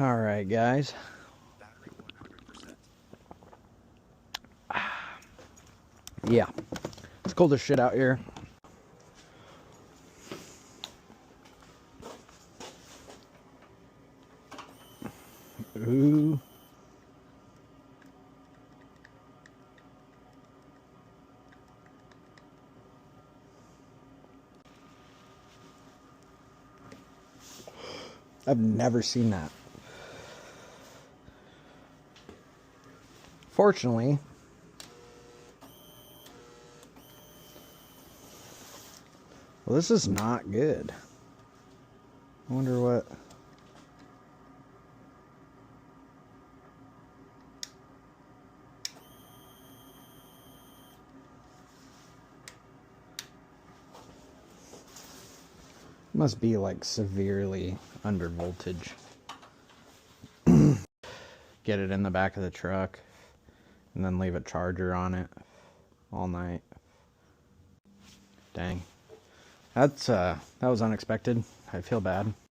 Alright, guys. Yeah. It's cold as shit out here. Ooh. I've never seen that. Fortunately, well, this is not good. I wonder what. Must be like severely under voltage. Get it in the back of the truck and then leave a charger on it all night. Dang. That was unexpected. I feel bad.